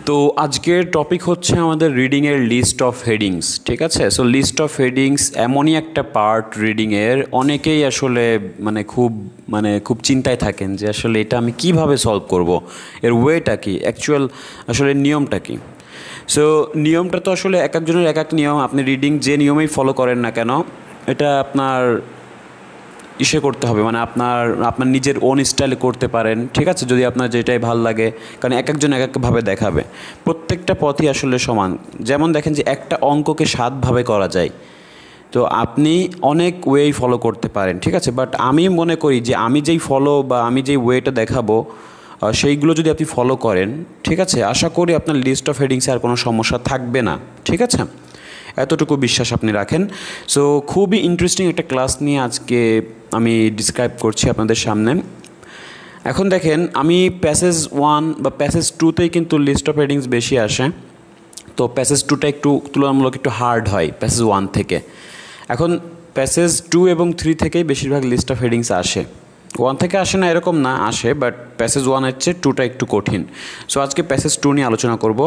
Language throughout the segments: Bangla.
তো আজকের টপিক হচ্ছে আমাদের রিডিংয়ের লিস্ট অফ হেডিংস। ঠিক আছে, সো লিস্ট অফ হেডিংস এমনই একটা পার্ট রিডিংয়ের, অনেকেই আসলে খুব চিন্তায় থাকেন যে আসলে এটা আমি কিভাবে সলভ করব, এর ওয়েটা কি, অ্যাকচুয়াল আসলে নিয়মটা কি। সো নিয়মটা তো আসলে এক একজনের এক এক নিয়ম। আপনি রিডিং যে নিয়মেই ফলো করেন না কেন, এটা আপনার করতে হবে, মানে আপনার নিজের ওন স্টাইলে করতে পারেন। ঠিক আছে, যদি আপনার যেটাই ভালো লাগে, কারণ এক একজন এক একভাবে দেখাবে। প্রত্যেকটা পথই আসলে সমান। যেমন দেখেন যে একটা অঙ্ককে 7 ভাবে করা যায়, তো আপনি অনেক ওয়েই ফলো করতে পারেন। ঠিক আছে, বাট আমি মনে করি যে আমি যেই ওয়েটা দেখাবো সেইগুলো যদি আপনি ফলো করেন, ঠিক আছে, আশা করি আপনার লিস্ট অফ হেডিংসে আর কোনো সমস্যা থাকবে না। ঠিক আছে, এতটুকু বিশ্বাস আপনি রাখেন। সো খুবই ইন্টারেস্টিং একটা ক্লাস নিয়ে আজকে আমি ডিসক্রাইব করছি আপনাদের সামনে। এখন দেখেন, আমি প্যাসেজ 1 বা প্যাসেজ 2তেই কিন্তু লিস্ট অফ হেডিংস বেশি আসে, তো প্যাসেজ 2টা একটু তুলনামূলক একটু হার্ড হয় প্যাসেজ 1 থেকে। এখন প্যাসেজ 2 এবং 3 থেকেই বেশিরভাগ লিস্ট অফ হেডিংস আসে, 1 থেকে আসে না এরকম না, আসে, বাট প্যাসেজ 1-এর চেয়ে 2টা একটু কঠিন। সো আজকে প্যাসেজ 2 নিয়ে আলোচনা করব।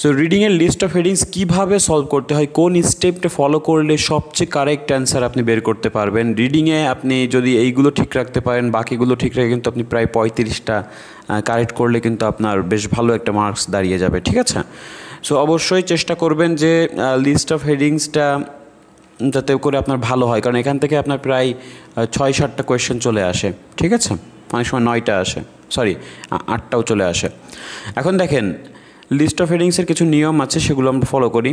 সো রিডিংয়ের লিস্ট অফ হেডিংস কীভাবে সলভ করতে হয়, কোন স্টেপটা ফলো করলে সবচেয়ে কারেক্ট অ্যান্সার আপনি বের করতে পারবেন। রিডিংয়ে আপনি যদি এইগুলো ঠিক রাখতে পারেন, বাকিগুলো ঠিক রেখে কিন্তু আপনি প্রায় 35টা কারেক্ট করলে কিন্তু আপনার বেশ ভালো একটা মার্কস দাঁড়িয়ে যাবে। ঠিক আছে, সো অবশ্যই চেষ্টা করবেন যে লিস্ট অফ হেডিংসটা যাতে করে আপনার ভালো হয়, কারণ এখান থেকে আপনার প্রায় 6-7টা কোয়েশ্চেন চলে আসে। ঠিক আছে, অনেক সময় 9টা আসে, 8টাও চলে আসে। এখন দেখেন, লিস্ট অফ হেডিংসের কিছু নিয়ম আছে, সেগুলো আমরা ফলো করি।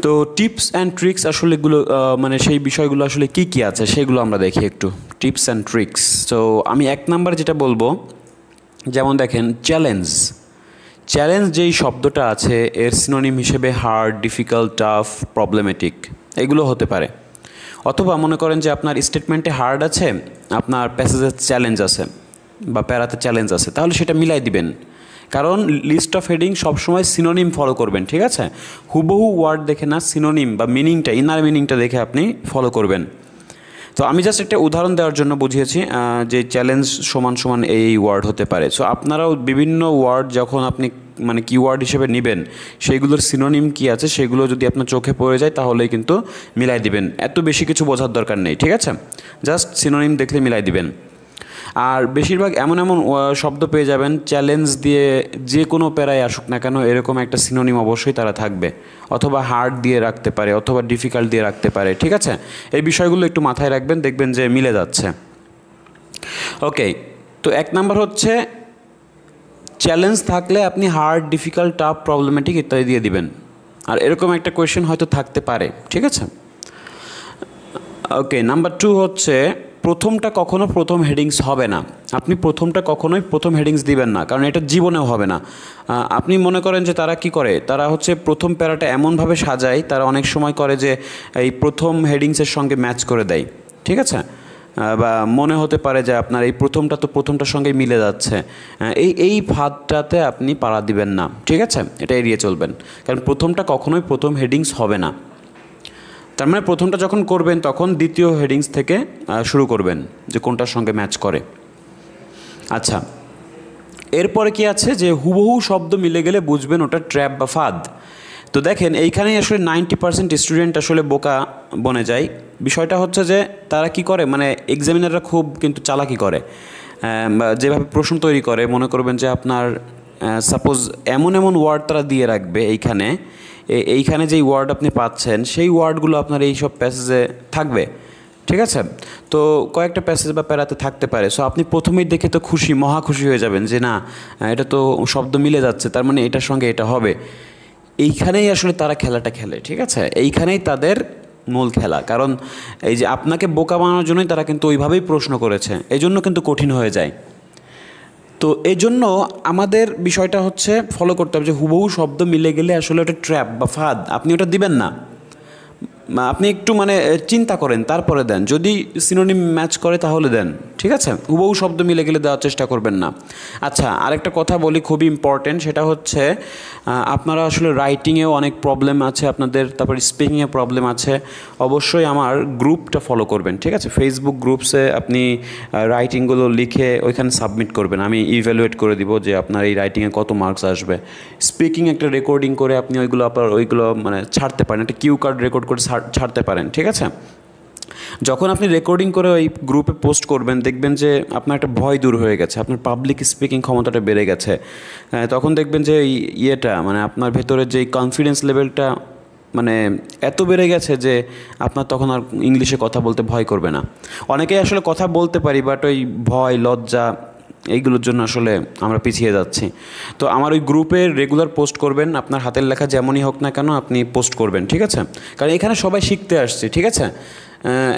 তো টিপস অ্যান্ড ট্রিক্স আসলে সেই বিষয়গুলো আসলে কী আছে সেগুলো আমরা দেখি একটু। Tips and tricks. তো আমি 1 নাম্বার যেটা বলবো, যেমন দেখেন চ্যালেঞ্জ যেই শব্দটা আছে এর সিনোনিম হিসেবে হার্ড, ডিফিকাল্ট, টাফ, প্রবলেমেটিক এগুলো হতে পারে। অথবা মনে করেন যে আপনার স্টেটমেন্টে হার্ড আছে, আপনার প্যাসেজে চ্যালেঞ্জ আছে বা প্যারাতে চ্যালেঞ্জ আছে, তাহলে সেটা মিলাই দিবেন। কারণ লিস্ট অফ হেডিং সবসময় সিনোনিম ফলো করবেন। ঠিক আছে, হুবহু ওয়ার্ড দেখে না, সিনোনিম বা মিনিংটা, ইনার মিনিংটা দেখে আপনি ফলো করবেন। তো আমি জাস্ট একটা উদাহরণ দেওয়ার জন্য বুঝিয়েছি যে চ্যালেঞ্জ সমান এই ওয়ার্ড হতে পারে। সো আপনারাও বিভিন্ন ওয়ার্ড যখন আপনি কিওয়ার্ড হিসেবে নেবেন, সেইগুলোর সিনোনিম কী আছে সেগুলো যদি আপনার চোখে পড়ে যায় তাহলেই কিন্তু মিলাই দিবেন। এত বেশি কিছু বোঝার দরকার নেই। ঠিক আছে, জাস্ট সিনোনিম দেখলে মিলাই দিবেন। আর বেশিরভাগ এমন শব্দ পেয়ে যাবেন চ্যালেঞ্জ দিয়ে যে কোনো প্যারায় আসুক না কেন এরকম একটা সিনোনিম অবশ্যই তারা থাকবে, অথবা হার্ড দিয়ে রাখতে পারে, অথবা ডিফিকাল্ট দিয়ে রাখতে পারে। ঠিক আছে, এই বিষয়গুলো একটু মাথায় রাখবেন, দেখবেন যে মিলে যাচ্ছে। ওকে, তো 1 নাম্বার হচ্ছে চ্যালেঞ্জ থাকলে আপনি হার্ড, ডিফিকাল্ট, টাফ, প্রবলেমেটিক ইত্যাদি দিয়ে দিবেন। আর এরকম একটা কোয়েশ্চেন হয়তো থাকতে পারে। ঠিক আছে, ওকে। নাম্বার 2 হচ্ছে প্রথমটা কখনো প্রথম হেডিংস হবে না। আপনি প্রথমটা কখনোই প্রথম হেডিংস দিবেন না, কারণ এটা জীবনেও হবে না। আপনি মনে করেন যে তারা কি করে, তারা হচ্ছে প্রথম প্যারাটা এমনভাবে সাজায়, তারা অনেক সময় করে যে এই প্রথম হেডিংসের সঙ্গে ম্যাচ করে দেয়। ঠিক আছে, বা মনে হতে পারে যে আপনার এই প্রথমটার সঙ্গে মিলে যাচ্ছে, এই ফাঁদটাতে আপনি পাড়া দিবেন না। ঠিক আছে, এটা এড়িয়ে চলবেন, কারণ প্রথমটা কখনোই প্রথম হেডিংস হবে না। তার মানে প্রথমটা যখন করবেন তখন দ্বিতীয় হেডিংস থেকে শুরু করবেন, যে কোনটার সঙ্গে ম্যাচ করে। আচ্ছা, এরপরে কি আছে যে হুবহু শব্দ মিলে গেলে বুঝবেন ওটা ট্র্যাপ বা ফাঁদ। তো দেখেন, এইখানেই আসলে 90% স্টুডেন্ট আসলে বোকা বনে যায়। বিষয়টা হচ্ছে যে তারা কি করে, এক্সামিনাররা খুব কিন্তু চালাকি করে, যেভাবে প্রশ্ন তৈরি করে, মনে করবেন যে আপনার সাপোজ এমন ওয়ার্ড তারা দিয়ে রাখবে এইখানে যেই ওয়ার্ড আপনি পাচ্ছেন সেই ওয়ার্ডগুলো আপনার এই সব প্যাসেজে থাকবে। ঠিক আছে, তো কয়েকটা প্যাসেজ বা প্যারাতে থাকতে পারে। সো আপনি প্রথমেই দেখে তো মহা খুশি হয়ে যাবেন যে না, এটা তো শব্দ মিলে যাচ্ছে, তার মানে এটার সঙ্গে এটা হবে। এইখানেই আসলে তারা খেলাটা খেলে। ঠিক আছে, এইখানেই তাদের মূল খেলা, কারণ এই যে আপনাকে বোকা বানানোর জন্যই তারা কিন্তু ওইভাবেই প্রশ্ন করেছে, এই জন্য কিন্তু কঠিন হয়ে যায়। তো এই জন্য আমাদের বিষয়টা হচ্ছে ফলো করতে হবে যে হুবহু শব্দ মিলে গেলে আসলে ওটা ট্র্যাপ বা ফাঁদ, আপনি ওটা দিবেন না। আপনি একটু চিন্তা করেন, তারপরে দেন। যদি সিনোনিম ম্যাচ করে তাহলে দেন। ঠিক ঠিক আছে, হুবহু শব্দ মিলে গেলে দেওয়ার চেষ্টা করবেন না। আচ্ছা, আরেকটা কথা বলি, খুবই ইম্পর্টেন্ট, সেটা হচ্ছে আপনারা আসলে রাইটিংয়েও অনেক প্রবলেম আছে আপনাদের, তারপর স্পিকিংয়ে প্রবলেম আছে, অবশ্যই আমার গ্রুপটা ফলো করবেন। ঠিক আছে, ফেসবুক গ্রুপসে আপনি রাইটিংগুলো লিখে ওইখানে সাবমিট করবেন, আমি ইভ্যালুয়েট করে দিব যে আপনার এই রাইটিংয়ে কত মার্কস আসবে। স্পিকিং একটা রেকর্ডিং করে আপনি ওইগুলো মানে ছাড়তে পারেন, একটা কিউ কার্ড রেকর্ড করে ছাড়তে পারেন। ঠিক আছে, যখন আপনি রেকর্ডিং করে ওই গ্রুপে পোস্ট করবেন, দেখবেন যে আপনার একটা ভয় দূর হয়ে গেছে, আপনার পাবলিক স্পিকিং ক্ষমতাটা বেড়ে গেছে। তখন দেখবেন যে ইয়েটা মানে আপনার ভেতরে যে কনফিডেন্স লেভেলটা মানে এত বেড়ে গেছে যে আপনার তখন আর ইংলিশে কথা বলতে ভয় করবে না। অনেকেই আসলে কথা বলতে পারি, বাট ওই ভয়, লজ্জা, এইগুলোর জন্য আসলে আমরা পিছিয়ে যাচ্ছি। তো আমার ওই গ্রুপে রেগুলার পোস্ট করবেন, আপনার হাতের লেখা যেমনই হোক না কেন আপনি পোস্ট করবেন। ঠিক আছে, কারণ এখানে সবাই শিখতে আসছে। ঠিক আছে,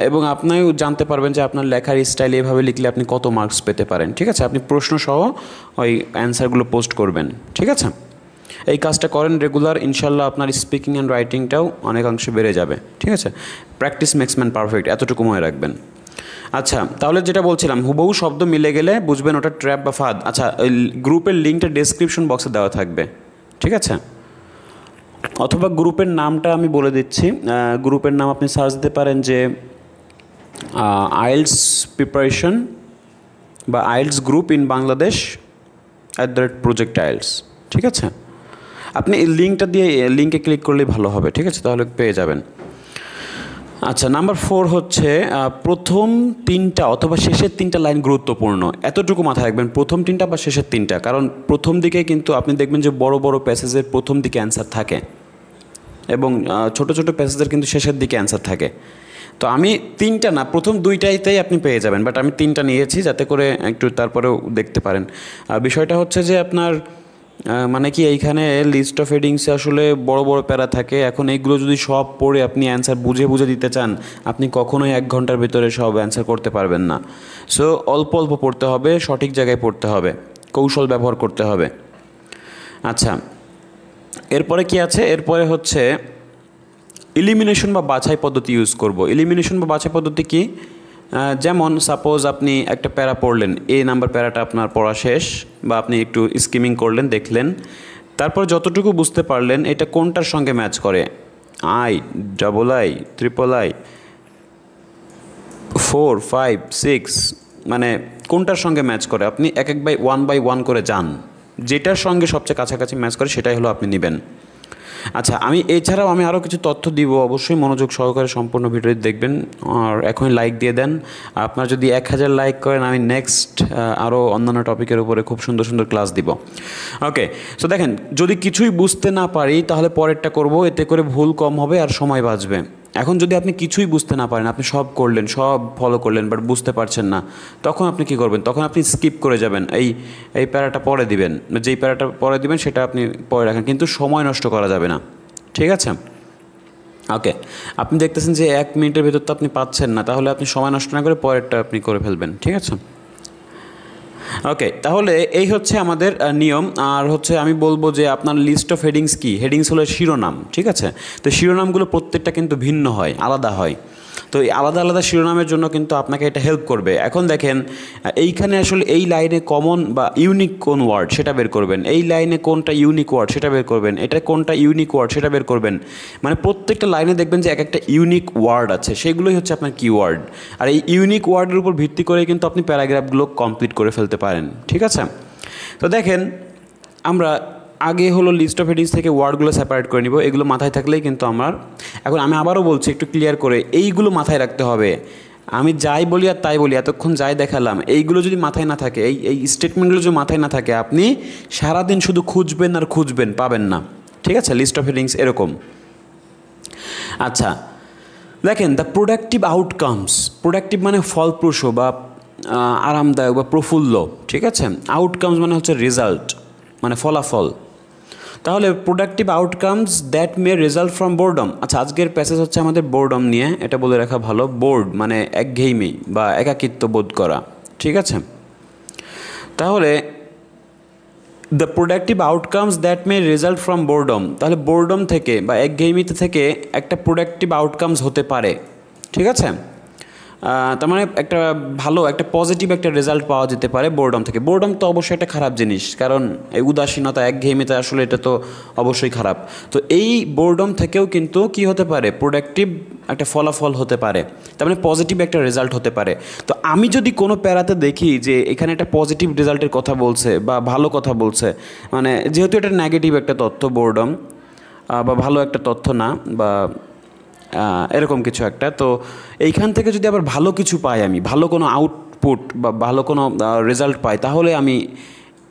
এবং আপনিও জানতে পারবেন যে আপনার লেখার স্টাইল এভাবে লিখলে আপনি কত মার্কস পেতে পারেন। ঠিক আছে, আপনি প্রশ্নসহ ওই অ্যান্সারগুলো পোস্ট করবেন। ঠিক আছে, এই কাজটা করেন রেগুলার, ইনশাল্লাহ আপনার স্পিকিং অ্যান্ড রাইটিংটাও অনেকাংশে বেড়ে যাবে। ঠিক আছে, প্র্যাকটিস মেক্স ম্যান পারফেক্ট, এতটুকু মনে রাখবেন। আচ্ছা, তাহলে যেটা বলছিলাম, হুবহু শব্দ মিলে গেলে বুঝবেন ওটা ট্র্যাপ বা ফাঁদ। আচ্ছা, ওই গ্রুপের লিঙ্কটা ডেসক্রিপশন বক্সে দেওয়া থাকবে। ঠিক আছে, অথবা গ্রুপের নামটা আমি বলে দিচ্ছি, গ্রুপের নাম আপনি সার্চ দিতে পারেন যে আইএলস প্রিপারেশন বা IELTS group in Bangladesh @project IELTS। ঠিক আছে, আপনি এই লিঙ্কে ক্লিক করলেই ভালো হবে। ঠিক আছে, তাহলে পেয়ে যাবেন। আচ্ছা, নাম্বার 4 হচ্ছে প্রথম 3টা অথবা শেষের 3টা লাইন গুরুত্বপূর্ণ। এতটুকু মাথায় রাখবেন, প্রথম 3টা বা শেষের 3টা, কারণ প্রথম দিকে কিন্তু আপনি দেখবেন যে বড় বড় প্যাসেজের প্রথম দিকে অ্যান্সার থাকে এবং ছোট ছোট প্যাসেজের কিন্তু শেষের দিকে অ্যান্সার থাকে। তো আমি 3টা না, প্রথম 2টাইতেই আপনি পেয়ে যাবেন, বাট আমি 3টা নিয়েছি যাতে করে একটু তারপরেও দেখতে পারেন। বিষয়টা হচ্ছে যে আপনার মানে কি এইখানে লিস্ট অফ হেডিংসে আসলে বড় বড় প্যারা থাকে। এখন এইগুলো যদি সব পড়ে আপনি অ্যান্সার বুঝে দিতে চান, আপনি কখনোই 1 ঘন্টার ভিতরে সব অ্যান্সার করতে পারবেন না। সো অল্প অল্প পড়তে হবে, সঠিক জায়গায় পড়তে হবে, কৌশল ব্যবহার করতে হবে। আচ্ছা, এরপরে কি আছে? এরপরে হচ্ছে এলিমিনেশন বা বাছাই পদ্ধতি ইউজ করব। এলিমিনেশন বা বাছাই পদ্ধতি কি? যেমন সাপোজ আপনি একটা প্যারা পড়লেন, নাম্বার প্যারাটা আপনার পড়া শেষ, বা আপনি একটু স্কিমিং করলেন, দেখলেন, তারপর যতটুকু বুঝতে পারলেন এটা কোনটার সঙ্গে ম্যাচ করে, I, II, III, 4, 5, 6, মানে কোনটার সঙ্গে ম্যাচ করে আপনি ওয়ান বাই ওয়ান করে যান, যেটার সঙ্গে সবচেয়ে কাছাকাছি ম্যাচ করে সেটাই হলো আপনি নেবেন। আচ্ছা, এছাড়াও আমি আরও কিছু তথ্য দিব, অবশ্যই মনোযোগ সহকারে সম্পূর্ণ ভিডিওটি দেখবেন, আর এখনই লাইক দিয়ে দেন। আপনার যদি 1000 লাইক করেন, আমি নেক্সট আরও অন্যান্য টপিকের উপরে খুব সুন্দর সুন্দর ক্লাস দিব। ওকে, সো দেখেন, যদি কিছুই বুঝতে না পারি তাহলে পরেরটা করব, এতে করে ভুল কম হবে আর সময় বাঁচবে। এখন যদি আপনি কিছুই বুঝতে না পারেন, আপনি সব করলেন, সব ফলো করলেন, বাট বুঝতে পারছেন না, তখন আপনি কি করবেন? তখন আপনি স্কিপ করে যাবেন, এই প্যারাটা পরে দিবেন, যেই প্যারাটা পরে দিবেন সেটা আপনি পরে রাখেন, কিন্তু সময় নষ্ট করা যাবে না। ঠিক আছে, ওকে, আপনি দেখতেছেন যে 1 মিনিটের ভেতর তো আপনি পাচ্ছেন না, তাহলে আপনি সময় নষ্ট না করে পরেরটা আপনি করে ফেলবেন। ঠিক আছে, ওকে, তাহলে এই হচ্ছে আমাদের নিয়ম। আর হচ্ছে আমি বলবো যে আপনার লিস্ট অফ হেডিংস কি? হেডিংস হলো শিরোনাম। ঠিক আছে, তো শিরোনামগুলো প্রত্যেকটা কিন্তু ভিন্ন হয়, আলাদা হয়। তো এই আলাদা আলাদা শিরোনামের জন্য কিন্তু আপনাকে এটা হেল্প করবে। এখন দেখেন, এইখানে আসলে এই লাইনে কমন বা ইউনিক কোন ওয়ার্ড সেটা বের করবেন, এই লাইনে কোনটা ইউনিক ওয়ার্ড সেটা বের করবেন, এটা কোনটা ইউনিক ওয়ার্ড সেটা বের করবেন। মানে প্রত্যেকটা লাইনে দেখবেন যে একটা ইউনিক ওয়ার্ড আছে, সেগুলোই হচ্ছে আপনার কিওয়ার্ড। আর এই ইউনিক ওয়ার্ডের উপর ভিত্তি করে কিন্তু আপনি প্যারাগ্রাফগুলো কমপ্লিট করে ফেলতে পারেন। ঠিক আছে, তো দেখেন, আমরা আগে হলো লিস্ট অফ হেডিংস থেকে ওয়ার্ডগুলো সেপারেট করে নিব, এগুলো মাথায় থাকলেই কিন্তু আমার। এখন আমি আবারও বলছি একটু ক্লিয়ার করে, এইগুলো মাথায় রাখতে হবে। আমি যাই বলি আর তাই বলি, এতক্ষণ যাই দেখালাম, এইগুলো যদি মাথায় না থাকে, এই স্টেটমেন্টগুলো যদি মাথায় না থাকে, আপনি সারাদিন শুধু খুঁজবেন আর খুঁজবেন, পাবেন না। ঠিক আছে, লিস্ট অফ হেডিংস এরকম। আচ্ছা, দেখেন, দ্য প্রোডাক্টিভ আউটকামস, প্রোডাক্টিভ মানে ফলপ্রসূ বা আরামদায়ক বা প্রফুল্ল। ঠিক আছে, আউটকামস মানে হচ্ছে রেজাল্ট, মানে ফলাফল। তাহলে productive outcomes that may result from boredom. আচ্ছা, আজকের প্যাসেজ হচ্ছে আমাদের বোর্ডম নিয়ে, এটা বলে রাখা ভালো। বোর্ড মানে একঘেয়েমি বা একাকিত্ব বোধ করা। ঠিক আছে, তাহলে the productive outcomes that may result from boredom, তাহলে বোর্ডম থেকে বা একঘেয়েমিতে থেকে একটা প্রোডাক্টিভ আউটকামস হতে পারে। ঠিক আছে, তার মানে একটা ভালো একটা পজিটিভ একটা রেজাল্ট পাওয়া যেতে পারে বোর্ডম থেকে। বোর্ডম তো অবশ্যই একটা খারাপ জিনিস, কারণ এই উদাসীনতা একঘেয়েমিতে আসলে এটা তো অবশ্যই খারাপ। তো এই বোর্ডম থেকেও কিন্তু কি হতে পারে, প্রোডাক্টিভ একটা ফলাফল হতে পারে, তার মানে পজিটিভ একটা রেজাল্ট হতে পারে। তো আমি যদি কোনো প্যারাতে দেখি যে এখানে একটা পজিটিভ রেজাল্টের কথা বলছে বা ভালো কথা বলছে, মানে যেহেতু এটা নেগেটিভ একটা তথ্য বোর্ডম, বা ভালো একটা তথ্য না, বা এরকম কিছু একটা, তো এইখান থেকে যদি আবার ভালো কিছু পাই, আমি ভালো কোনো আউটপুট বা ভালো কোনো রেজাল্ট পাই, তাহলে আমি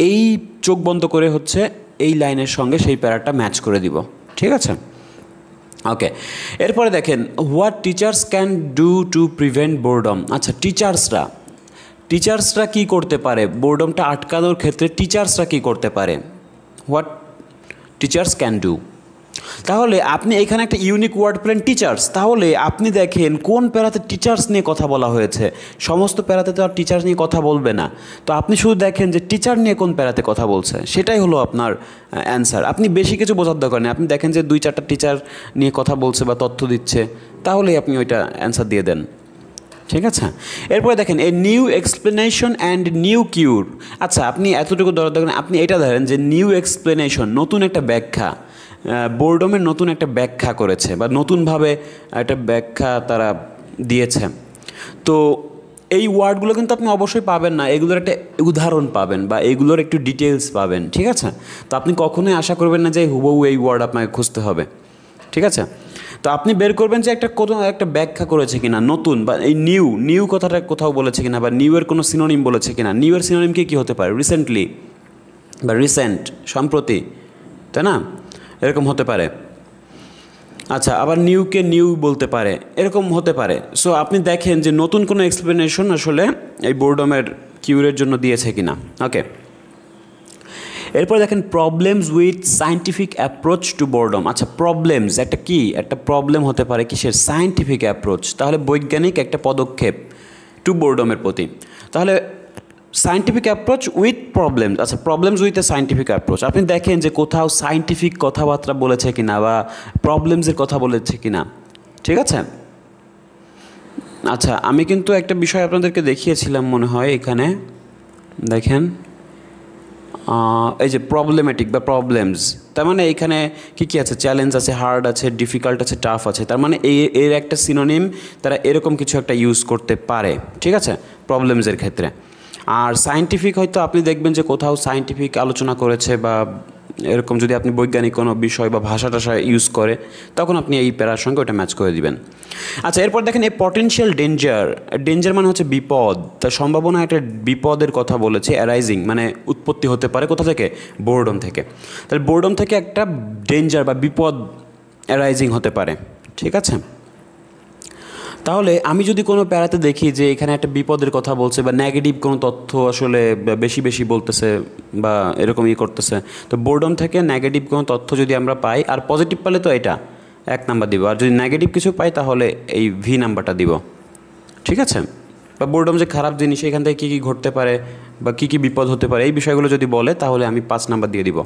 এই চোখ বন্ধ করে হচ্ছে এই লাইনের সঙ্গে সেই প্যারাটা ম্যাচ করে দিব। ঠিক আছে, ওকে। এরপরে দেখেন, what teachers can do to prevent boredom. আচ্ছা, টিচার্সরা কী করতে পারে বোর্ডমটা আটকানোর ক্ষেত্রে? টিচার্সরা কী করতে পারে? What teachers can do. তাহলে আপনি এখানে একটা ইউনিক ওয়ার্ড পেলেন, টিচার্স। তাহলে আপনি দেখেন কোন প্যারাতে টিচার্স নিয়ে কথা বলা হয়েছে। সমস্ত প্যারাতে তো আর টিচার্স নিয়ে কথা বলবে না, তো আপনি শুধু দেখেন যে টিচার নিয়ে কোন প্যারাতে কথা বলছে, সেটাই হলো আপনার অ্যান্সার। আপনি বেশি কিছু বোঝার দরকার নেই, আপনি দেখেন যে 2-4টা টিচার নিয়ে কথা বলছে বা তথ্য দিচ্ছে, তাহলেই আপনি ওইটা অ্যান্সার দিয়ে দেন। ঠিক আছে, এরপরে দেখেন a new explanation and new cure. আচ্ছা, আপনি এতটুকু দরকার, আপনি এটা ধরেন যে নিউ এক্সপ্লেনেশন, নতুন একটা ব্যাখ্যা, বোর্ডমের নতুন একটা ব্যাখ্যা করেছে বা নতুনভাবে একটা ব্যাখ্যা তারা দিয়েছে। তো এই ওয়ার্ডগুলো কিন্তু আপনি অবশ্যই পাবেন না, এগুলোর একটা উদাহরণ পাবেন বা এগুলোর একটু ডিটেলস পাবেন। ঠিক আছে, তো আপনি কখনোই আশা করবেন না যে হুবহু এই ওয়ার্ড আপনাকে খুঁজতে হবে। ঠিক আছে, তো আপনি বের করবেন যে কোনো একটা ব্যাখ্যা করেছে কিনা নতুন, বা এই নিউ কথাটা কোথাও বলেছে কিনা, বা নিউ এর কোনো সিনোনিম বলেছে কিনা। নিউ এর সিনোনিম কি হতে পারে? রিসেন্টলি বা রিসেন্ট, সম্প্রতি, তাই না? এরকম হতে পারে। আচ্ছা, আবার নিউকে নিউ বলতে পারে, এরকম হতে পারে। সো আপনি দেখেন যে নতুন কোনো এক্সপ্লেনেশন আসলে এই বোর্ডমের কিউরের জন্য দিয়েছে কিনা। ওকে, এরপর দেখেন problems with scientific approach to boredom. আচ্ছা, প্রবলেমস একটা প্রবলেম হতে পারে কিসের? সায়েন্টিফিক অ্যাপ্রোচ, তাহলে বৈজ্ঞানিক একটা পদক্ষেপ টু বোর্ডমের প্রতি। তাহলে সায়েন্টিফিক অ্যাপ্রোচ উইথ প্রবলেমস। আচ্ছা, problems with a scientific approach, আপনি দেখেন যে কোথাও সায়েন্টিফিক কথাবার্তা বলেছে কিনা বা প্রবলেমসের কথা বলেছে কিনা। ঠিক আছে, আচ্ছা, আমি কিন্তু একটা বিষয় আপনাদেরকে দেখিয়েছিলাম মনে হয় এখানে, দেখেন এই যে প্রবলেমেটিক বা প্রবলেমস, তার মানে এখানে কী আছে? চ্যালেঞ্জ আছে, হার্ড আছে, ডিফিকাল্ট আছে, টাফ আছে। তার মানে এর একটা সিনোনিম তারা এরকম কিছু একটা ইউজ করতে পারে। ঠিক আছে, প্রবলেমসের ক্ষেত্রে। আর সায়েন্টিফিক হয়তো আপনি দেখবেন যে কোথাও সায়েন্টিফিক আলোচনা করেছে, বা এরকম যদি আপনি বৈজ্ঞানিক কোনো বিষয় বা ভাষা টাষা ইউজ করে, তখন আপনি এই প্যারার সঙ্গে ওটা ম্যাচ করে দিবেন। আচ্ছা, এরপর দেখেন এই পটেনশিয়াল ডেঞ্জার মানে হচ্ছে বিপদ, তার সম্ভাবনা একটা বিপদের কথা বলেছে। অ্যারাইজিং মানে উৎপত্তি হতে পারে কোথা থেকে? বোর্ডম থেকে। তাহলে বোর্ডম থেকে একটা ডেঞ্জার বা বিপদ অ্যারাইজিং হতে পারে। ঠিক আছে, তাহলে আমি যদি কোনো প্যারাতে দেখি যে এখানে একটা বিপদের কথা বলছে বা নেগেটিভ কোনো তথ্য আসলে বেশি বলতেছে বা এরকম করতেছে, তো বোর্ডম থেকে নেগেটিভ কোনো তথ্য যদি আমরা পাই, আর পজিটিভ পেলে তো এটা 1 নাম্বার দিব, আর যদি নেগেটিভ কিছু পাই তাহলে এই ভি নাম্বারটা দিব। ঠিক আছে, বা বোর্ডম যে খারাপ জিনিস, এখান থেকে কী ঘটতে পারে বা কী বিপদ হতে পারে, এই বিষয়গুলো যদি বলে তাহলে আমি 5 নাম্বার দিয়ে দিব।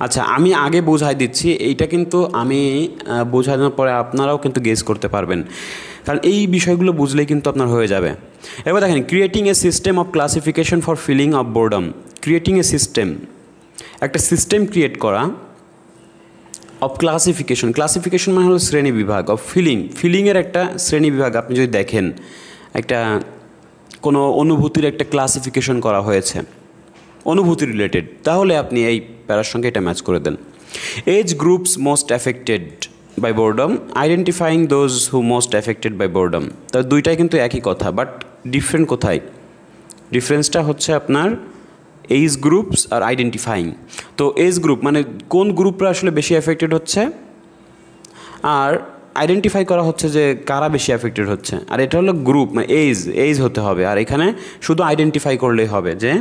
আচ্ছা, আমি আগে বোঝাই দিচ্ছি, এইটা কিন্তু আমি বোঝানোর পরে আপনারাও কিন্তু গেস করতে পারবেন, কারণ এই বিষয়গুলো বুঝলেই কিন্তু আপনার হয়ে যাবে। এবার দেখেন, creating a system of classification for filling of boredom. Creating a system, একটা সিস্টেম ক্রিয়েট করা, অফ ক্লাসিফিকেশন মানে হলো শ্রেণী বিভাগ, অফ ফিলিংয়ের একটা শ্রেণী বিভাগ। আপনি যদি দেখেন একটা কোনো অনুভূতির একটা ক্লাসিফিকেশন করা হয়েছে, অনুভূতি রিলেটেড, তাহলে আপনি এই প্যারার সঙ্গে এটা ম্যাচ করে দেন। Age groups most affected by boredom, identifying those who most affected by boredom. তো দুইটাই কিন্তু একই কথা, বাট ডিফারেন্ট কোথায়? ডিফারেন্সটা হচ্ছে আপনার এজ গ্রুপস আর আইডেন্টিফাইং। তো এজ গ্রুপ মানে কোন গ্রুপরা আসলে বেশি অ্যাফেক্টেড হচ্ছে, আর আইডেন্টিফাই করা হচ্ছে যে কারা বেশি অ্যাফেক্টেড হচ্ছে। আর এটা হলো গ্রুপ, মানে এজ হতে হবে, আর এখানে শুধু আইডেন্টিফাই করলেই হবে যে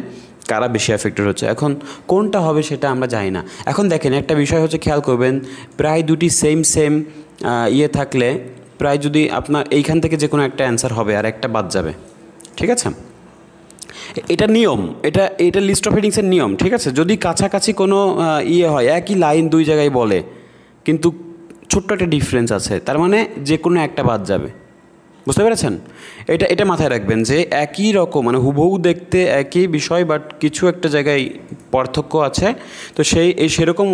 কারা বেশি অ্যাফেক্টেড হচ্ছে। এখন কোনটা হবে সেটা আমরা জানি না। এখন দেখেন, একটা বিষয় হচ্ছে, খেয়াল করবেন, প্রায় দুটি সেম থাকলে, প্রায় যদি আপনার এইখান থেকে যে কোনো একটা অ্যান্সার হবে আর একটা বাদ যাবে। ঠিক আছে, এটা নিয়ম, এটা লিস্ট অফ হেডিংসের নিয়ম। ঠিক আছে, যদি কাছাকাছি কোনো হয়, একই লাইন 2 জায়গায় বলে, কিন্তু ছোট্ট একটা ডিফারেন্স আছে, তার মানে যে কোনো একটা বাদ যাবে। বুঝতে পেরেছেন? এটা এটা মাথায় রাখবেন যে একই রকম মানে হুবহু দেখতে একই বিষয়, বাট কিছু একটা জায়গায় পার্থক্য আছে। তো সেরকম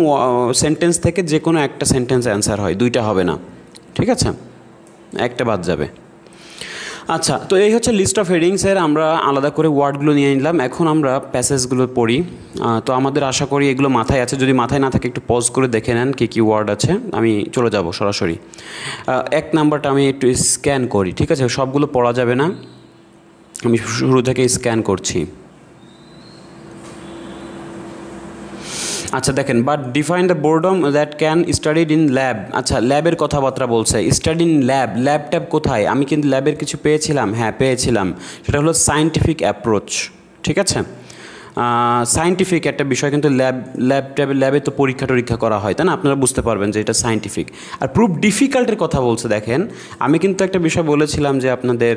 সেন্টেন্স থেকে যে কোনো একটা সেন্টেন্স অ্যান্সার হয়, দুইটা হবে না, ঠিক আছে? একটা বাদ যাবে। আচ্ছা, তো এই হচ্ছে লিস্ট অফ হেডিংসের আমরা আলাদা করে ওয়ার্ডগুলো নিয়ে নিলাম। এখন আমরা প্যাসেজগুলো পড়ি। তো আমাদের আশা করি এগুলো মাথায় আছে, যদি মাথায় না থাকে একটু পজ করে দেখে নেন কী কী ওয়ার্ড আছে। আমি চলে যাব সরাসরি। এক নাম্বারটা আমি একটু স্ক্যান করি, ঠিক আছে? সবগুলো পড়া যাবে না, আমি শুরু থেকে স্ক্যান করছি। আচ্ছা দেখেন, but define the boredom that can studied in lab. আচ্ছা, ল্যাবের কথাবার্তা বলছে, study in lab. Lab tab কোথায়? আমি কিন্তু ল্যাবের কিছু পেয়েছিলাম, হ্যাঁ পেয়েছিলাম। সেটা হলো সায়েন্টিফিক অ্যাপ্রোচ, ঠিক আছে? সায়েন্টিফিক একটা বিষয়, কিন্তু ল্যাবে তো পরীক্ষা টরীক্ষা করা হয়, তাই না? আপনারা বুঝতে পারবেন যে এটা সায়েন্টিফিক। আর প্রুফ ডিফিকাল্টের কথা বলছে, দেখেন আমি কিন্তু একটা বিষয় বলেছিলাম যে আপনাদের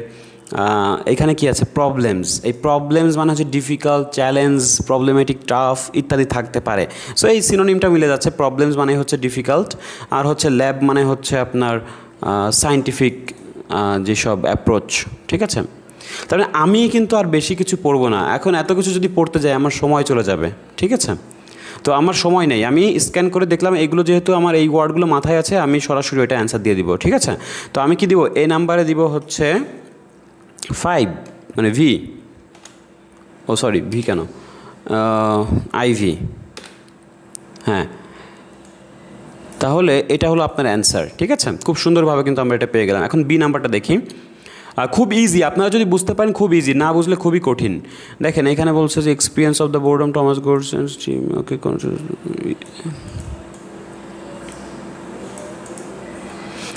এখানে কি আছে, প্রবলেমস। এই প্রবলেমস মানে হচ্ছে ডিফিকাল্ট, চ্যালেঞ্জ, প্রবলেমেটিক, টাফ ইত্যাদি থাকতে পারে। সো এই সিনোনিমটা মিলে যাচ্ছে। প্রবলেমস মানে হচ্ছে ডিফিকাল্ট, আর হচ্ছে ল্যাব মানে হচ্ছে আপনার সায়েন্টিফিক যেসব অ্যাপ্রোচ, ঠিক আছে? তাহলে আমি কিন্তু আর বেশি কিছু পড়বো না এখন। এত কিছু যদি পড়তে যাই আমার সময় চলে যাবে, ঠিক আছে? তো আমার সময় নেই, আমি স্ক্যান করে দেখলাম এগুলো যেহেতু আমার এই ওয়ার্ডগুলো মাথায় আছে, আমি সরাসরি ওইটা অ্যান্সার দিয়ে দিব, ঠিক আছে? তো আমি কি দিব, এ নাম্বারে দিব হচ্ছে 5, মানে ভি, ও সরি ভি কেন, আইভি, হ্যাঁ। তাহলে এটা হলো আপনার অ্যান্সার, ঠিক আছে? খুব সুন্দরভাবে কিন্তু আমরা এটা পেয়ে গেলাম। এখন বি নাম্বারটা দেখি। খুব ইজি, আপনারা যদি বুঝতে পারেন খুব ইজি, না বুঝলে খুবই কঠিন। দেখেন এখানে বলছে যে experience of the boredom Thomas Goetz, okay.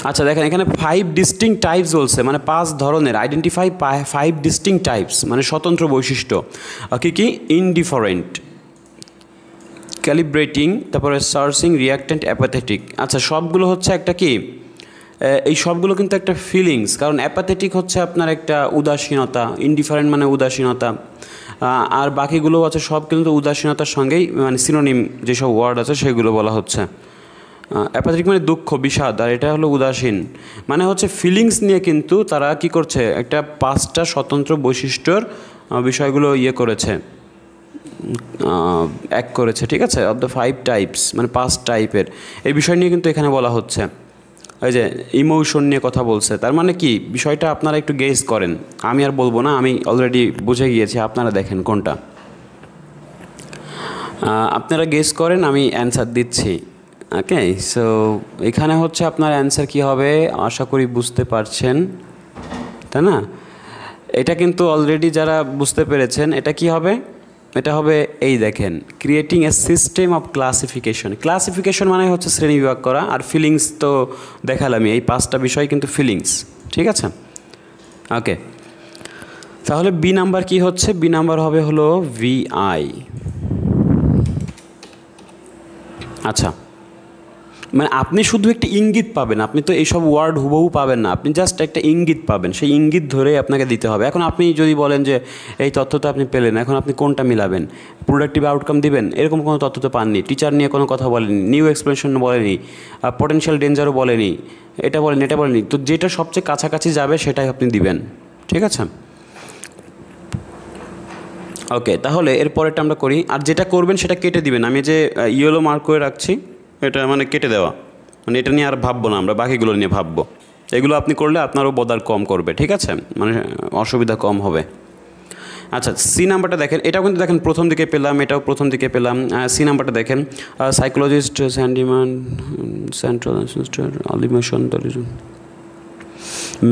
আচ্ছা দেখেন এখানে 5 ডিস্টিংক্ট টাইপস বলছে, মানে 5 ধরনের, আইডেন্টিফাই 5 ডিস্টিংক্ট টাইপস, মানে স্বতন্ত্র বৈশিষ্ট্য। কী কী? ইনডিফারেন্ট, ক্যালিব্রেটিং, তারপরে সার্চিং, রিয়াক্ট্যান্ট, অ্যাপাথেটিক। আচ্ছা সবগুলো হচ্ছে একটা কি, এই সবগুলো কিন্তু একটা ফিলিংস। কারণ অ্যাপাথেটিক হচ্ছে আপনার একটা উদাসীনতা, ইনডিফারেন্ট মানে উদাসীনতা, আর বাকিগুলো আছে সব কিন্তু উদাসীনতার সঙ্গেই মানে সিনোনিম যেসব ওয়ার্ড আছে সেগুলো বলা হচ্ছে। অ্যাপাথেটিক মানে দুঃখ, বিষাদ, আর এটা হলো উদাসীন। মানে হচ্ছে ফিলিংস নিয়ে কিন্তু তারা কি করছে, একটা 5টা স্বতন্ত্র বৈশিষ্ট্যর বিষয়গুলো ইয়ে করেছে, এক করেছে, ঠিক আছে? অফ দ্য 5 টাইপস, মানে 5 টাইপের এই বিষয় নিয়ে কিন্তু এখানে বলা হচ্ছে। ওই যে ইমোশন নিয়ে কথা বলছে, তার মানে কি বিষয়টা আপনারা একটু গেস করেন, আমি আর বলবো না, আমি অলরেডি বুঝে গিয়েছি। আপনারা দেখেন কোনটা, আপনারা গেস করেন, আমি অ্যান্সার দিচ্ছি। ওকে, সো এখানে হচ্ছে আপনার অ্যান্সার কী হবে আশা করি বুঝতে পারছেন, তাই না? এটা কিন্তু অলরেডি যারা বুঝতে পেরেছেন, এটা কি হবে, এটা হবে এই দেখেন, creating a system of classification. Classification মানে হচ্ছে শ্রেণীবিভাগ করা, আর ফিলিংস তো দেখালামই, এই 5টা বিষয় কিন্তু ফিলিংস, ঠিক আছে? ওকে, তাহলে বি নাম্বার কি হচ্ছে, বি নাম্বার হবে হলো ভিআই। আচ্ছা, মানে আপনি শুধু একটা ইঙ্গিত পাবেন, আপনি তো এইসব ওয়ার্ড হুবহু পাবেন না, আপনি জাস্ট একটা ইঙ্গিত পাবেন, সেই ইঙ্গিত ধরেই আপনাকে দিতে হবে। এখন আপনি যদি বলেন যে এই তথ্যটা আপনি পেলেন, এখন আপনি কোনটা মিলাবেন, প্রোডাক্টিভ আউটকাম দিবেন, এরকম কোনো তথ্য তো পাননি, টিচার নিয়ে কোনো কথা বলেনি, নিউ এক্সপ্লেনেশন বলেনি, পটেনশিয়াল ডেঞ্জারও বলেনি, এটা বলেনি, এটা বলেনি, তো যেটা সবচেয়ে কাছাকাছি যাবে সেটাই আপনি দিবেন, ঠিক আছে? ওকে, তাহলে এরপরেরটা আমরা করি। আর যেটা করবেন সেটা কেটে দিবেন, আমি যে ইয়েলো মার্ক করে রাখছি এটা মানে কেটে দেওয়া, মানে এটা নিয়ে আর ভাববো না, আমরা বাকিগুলো নিয়ে ভাববো। এগুলো আপনি করলে আপনারও বদার কম করবে, ঠিক আছে? মানে অসুবিধা কম হবে। আচ্ছা, সি নাম্বারটা দেখেন, এটাও কিন্তু দেখেন প্রথম দিকে পেলাম, এটাও প্রথম দিকে পেলাম। সি নাম্বারটা দেখেন, সাইকোলজিস্ট স্যান্ডিম্যান সেন্ট্রাল আলিমেশন,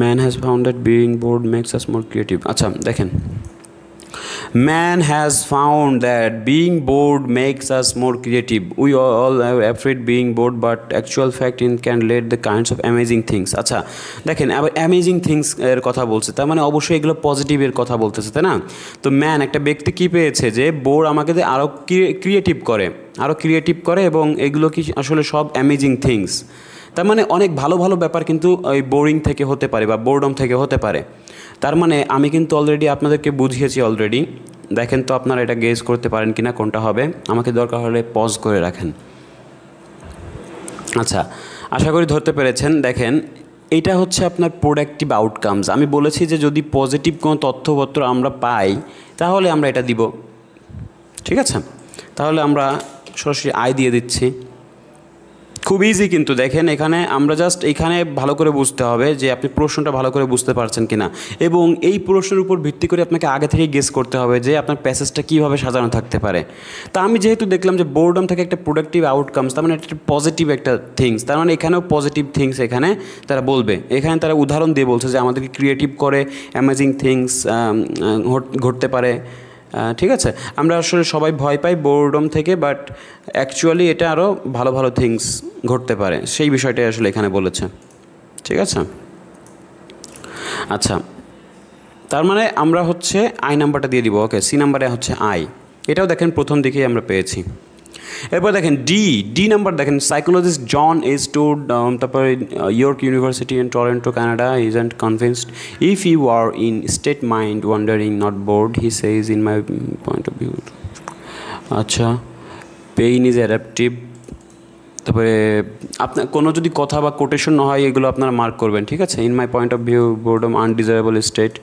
man has found that being bored makes us more creative. আচ্ছা দেখেন, man has found that being bored makes us more creative. We all are afraid being bored, but actual fact in can lead the kinds of amazing things. আচ্ছা দেখেন, আবার অ্যামেজিং থিংস এর কথা বলছে, তার মানে অবশ্যই এগুলো পজিটিভের কথা বলতেছে, তাই না? তো ম্যান একটা ব্যক্তি কী পেয়েছে, যে বোর আমাকে আরও ক্রিয়েটিভ করে, এবং এগুলো কি আসলে সব অ্যামেজিং থিংস। তার মানে অনেক ভালো ভালো ব্যাপার কিন্তু ওই বোরিং থেকে হতে পারে বা বোরডম থেকে হতে পারে। তার মানে আমি কিন্তু অলরেডি আপনাদেরকে বুঝিয়েছি অলরেডি। দেখেন তো আপনারা এটা গেস করতে পারেন কিনা কোনটা হবে, আমাকে দরকার হলে পজ করে রাখেন। আচ্ছা, আশা করি ধরতে পেরেছেন। দেখেন এটা হচ্ছে আপনার প্রোডাক্টিভ আউটকামস। আমি বলেছি যে যদি পজিটিভ কোনো তথ্যপত্র আমরা পাই তাহলে আমরা এটা দিব, ঠিক আছে? তাহলে আমরা সরাসরি আই দিয়ে দিচ্ছি। খুব ইজি কিন্তু দেখেন এখানে আমরা জাস্ট এখানে ভালো করে বুঝতে হবে যে আপনি প্রশ্নটা ভালো করে বুঝতে পারছেন কিনা, এবং এই প্রশ্নের উপর ভিত্তি করে আপনাকে আগে থেকে গেস করতে হবে যে আপনার প্যাসেজটা কীভাবে সাজানো থাকতে পারে। তা আমি যেহেতু দেখলাম যে বোর্ডম থেকে একটা প্রোডাক্টিভ আউটকামস, তার মানে একটা পজিটিভ একটা থিংস, তার মানে এখানেও পজিটিভ থিংস এখানে তারা বলবে। এখানে তারা উদাহরণ দিয়ে বলছে যে আমাদেরকে ক্রিয়েটিভ করে অ্যামেজিং থিংস ঘটতে পারে, ঠিক আছে? আমরা আসলে সবাই ভয় পাই বোরডম থেকে, বাট অ্যাকচুয়ালি এটা আরও ভালো ভালো থিংস ঘটতে পারে, সেই বিষয়টাই আসলে এখানে বলেছে, ঠিক আছে? আচ্ছা, তার মানে আমরা হচ্ছে আই নাম্বারটা দিয়ে দিব। ওকে, সি নাম্বারে হচ্ছে আই, এটাও দেখেন প্রথম দিকেই আমরা পেয়েছি। এরপর দেখেন ডি নাম্বার দেখেন, সাইকোলজিস্ট জন এজ টুড, তারপরে York University in Toronto Canada isn't convinced if you are in state mind wandering not bored he says in my point of view. আচ্ছা, পেইন ইজ অ্যাডাপটিভ। তারপরে আপনার কোনো যদি কথা বা কোটেশন না হয় এগুলো আপনারা মার্ক করবেন, ঠিক আছে? In my point of view boredom undesirable state.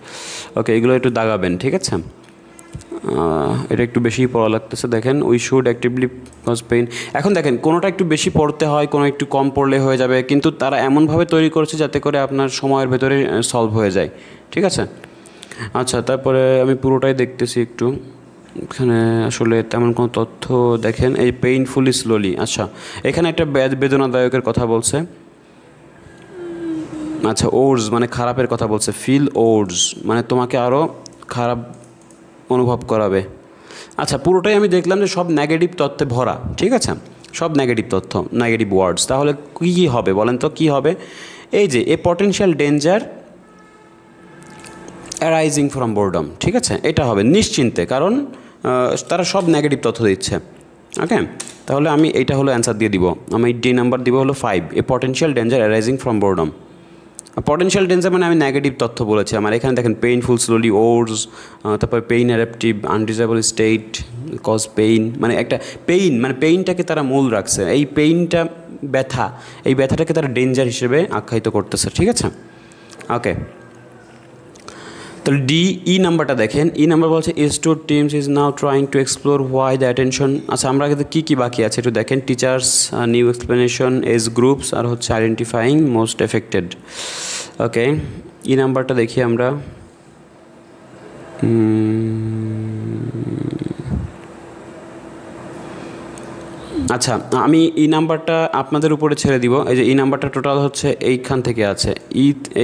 Okay, এগুলো একটু দাগাবেন, ঠিক আছে? এটা একটু বেশিই পড়া লাগতেছে। দেখেন we should actively cause pain. এখন দেখেন কোনোটা একটু বেশি পড়তে হয়, কোনো একটু কম পড়লে হয়ে যাবে, কিন্তু তারা এমনভাবে তৈরি করেছে যাতে করে আপনার সময়ের ভেতরে সলভ হয়ে যায়, ঠিক আছে? আচ্ছা, তারপরে আমি পুরোটাই দেখতেছি একটু, এখানে আসলে তেমন কোনো তথ্য দেখেন এই পেইনফুলি স্লোলি। আচ্ছা, এখানে একটা বেদনাদায়কের কথা বলছে। আচ্ছা, ওর্স মানে খারাপের কথা বলছে। ফিল ওর্স মানে তোমাকে আরও খারাপ অনুভব করাবে। আচ্ছা, পুরোটাই আমি দেখলাম যে সব নেগেটিভ তথ্যে ভরা, ঠিক আছে? সব নেগেটিভ তথ্য, নেগেটিভ ওয়ার্ডস। তাহলে কী হবে বলেন তো, কী হবে? এই যে a potential danger arising from boredom, ঠিক আছে? এটা হবে নিশ্চিন্তে, কারণ তারা সব নেগেটিভ তথ্য দিচ্ছে। ওকে, তাহলে আমি এইটা হলো অ্যান্সার দিয়ে দিব। আমি ডি নাম্বার দিব হলো 5, a potential danger arising from boredom. Potential danger মানে আমি নেগেটিভ তথ্য বলেছি। আমার এখানে দেখেন পেইনফুল স্লোলি ওর্স, তারপর pain adaptive undesirable state cause pain, মানে একটা পেইন মানে পেইনটাকে তারা মূল রাখছে। এই পেইনটা ব্যথা, এই ব্যথাটাকে তারা ডেঞ্জার হিসেবে আখ্যায়িত করতেছে, ঠিক আছে? ওকে, তাহলে ই নাম্বারটা দেখেন। ই নাম্বার বলছে store teams is now trying to explore why the attention. আচ্ছা, আমরা কিন্তু কী বাকি আছে একটু দেখেন। Teachers, new explanation, age groups, আর হচ্ছে identifying most affected. Okay, E নাম্বারটা দেখি আমরা। আচ্ছা, আমি ই নাম্বারটা আপনাদের উপরে ছেড়ে দিব। এই যে ই নাম্বারটা টোটাল হচ্ছে এইখান থেকে আছে,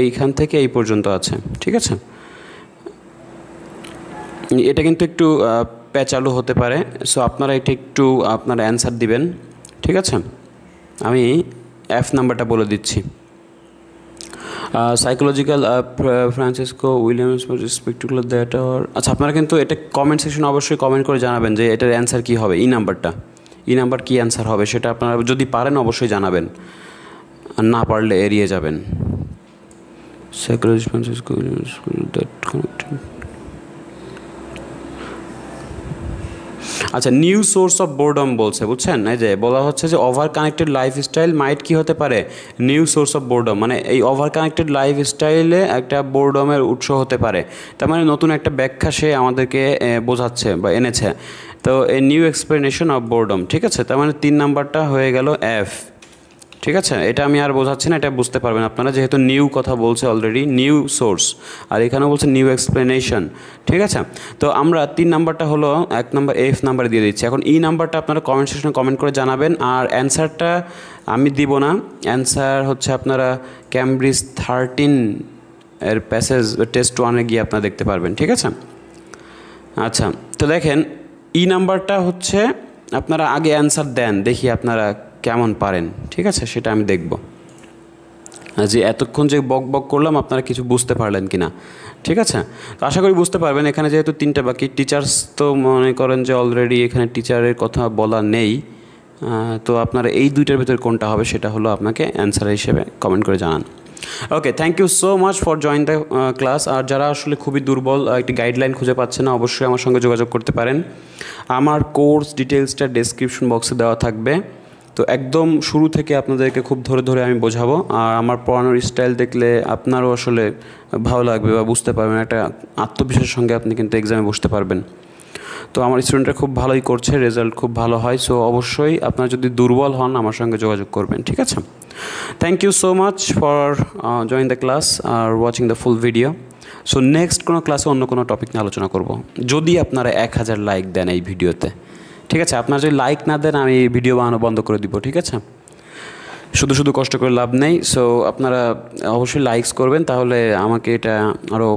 এইখান থেকে এই পর্যন্ত আছে, ঠিক আছে? এটা কিন্তু একটু প্যাচালু হতে পারে, সো আপনারা এটা একটু আপনারা অ্যান্সার দিবেন, ঠিক আছে? আমি এফ নাম্বারটা বলে দিচ্ছি। সাইকোলজিক্যাল ফ্রান্সিসকো উইলিয়ামস স্পেকটুলার দ্যাট আর। আচ্ছা, আপনারা কিন্তু এটা কমেন্ট সেকশনে অবশ্যই কমেন্ট করে জানাবেন যে এটার অ্যান্সার কী হবে। ই নাম্বারটা, ই নাম্বার কী অ্যান্সার হবে সেটা আপনারা যদি পারেন অবশ্যই জানাবেন, আর না পারলে এড়িয়ে যাবেন। Psychology Francisco Williams that connected. আচ্ছা, নিউ সোর্স অফ বোরডম বলছে, বুঝছেন? এই যে বলা হচ্ছে যে ওভার কানেক্টেড লাইফস্টাইল মাইট কী হতে পারে, নিউ সোর্স অফ বোরডম, মানে এই ওভার কানেক্টেড লাইফস্টাইলে একটা বোরডমের উৎস হতে পারে। তার মানে নতুন একটা ব্যাখ্যা সে আমাদেরকে বোঝাচ্ছে বা এনেছে। তো এই নিউ এক্সপ্লেনেশন অফ বোরডম, ঠিক আছে? তার মানে 3 নাম্বারটা হয়ে গেল এফ, ঠিক আছে? এটা আমি আর বোঝাচ্ছি না, এটা বুঝতে পারবেন আপনারা, যেহেতু নিউ কথা বলছে অলরেডি, নিউ সোর্স, আর এখানেও বলছে নিউ এক্সপ্লেনেশন, ঠিক আছে? তো আমরা 3 নাম্বারটা হলো 1 নাম্বার এফ নাম্বার দিয়ে দিচ্ছি। এখন ই নাম্বারটা আপনারা কমেন্ট সেকশনে কমেন্ট করে জানাবেন, আর অ্যান্সারটা আমি দিব না। অ্যান্সার হচ্ছে আপনারা ক্যামব্রিজ 13 এর প্যাসেজ টেস্ট 1-এ গিয়ে আপনারা দেখতে পারবেন, ঠিক আছে? আচ্ছা, তো দেখেন ই নাম্বারটা হচ্ছে আপনারা আগে অ্যান্সার দেন, দেখি আপনারা কেমন পারেন, ঠিক আছে? সেটা আমি দেখব যে এতক্ষণ যে বক বক করলাম আপনারা কিছু বুঝতে পারলেন কি না, ঠিক আছে? তো আশা করি বুঝতে পারবেন। এখানে যেহেতু 3টা বাকি, টিচার্স তো মনে করেন যে অলরেডি এখানে টিচারের কথা বলা নেই, তো আপনারা এই 2টার ভিতরে কোনটা হবে সেটা হলো আপনাকে অ্যান্সার হিসেবে কমেন্ট করে জানান। Okay, thank you so much for join the class. আর যারা আসলে খুবই দুর্বল, একটি গাইডলাইন খুঁজে পাচ্ছে না, অবশ্যই আমার সঙ্গে যোগাযোগ করতে পারেন। আমার কোর্স ডিটেলসটা ডেসক্রিপশন বক্সে দেওয়া থাকবে। তো একদম শুরু থেকে আপনাদেরকে খুব ধরে ধরে আমি বোঝাবো, আর আমার পড়ানোর স্টাইল দেখলে আপনারও আসলে ভালো লাগবে বা বুঝতে পারবেন, একটা আত্মবিশ্বাসের সঙ্গে আপনি কিন্তু এক্সামে বসতে পারবেন। তো আমার স্টুডেন্টরা খুব ভালোই করছে, রেজাল্ট খুব ভালো হয়। সো অবশ্যই আপনারা যদি দুর্বল হন আমার সঙ্গে যোগাযোগ করবেন, ঠিক আছে? Thank you so much for join the class আর watching the full video. So next কোনো ক্লাসে অন্য কোনো টপিক নিয়ে আলোচনা করব, যদি আপনারা 1000 লাইক দেন এই ভিডিওতে, ঠিক আছে? আপনারা যদি লাইক না দেন আমি ভিডিও বানানো বন্ধ করে দিব, ঠিক আছে? শুধু শুধু কষ্ট করে লাভ নেই। সো আপনারা অবশ্যই লাইকস করবেন, তাহলে আমাকে এটা আরও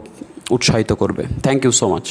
উৎসাহিত করবে। Thank you so much.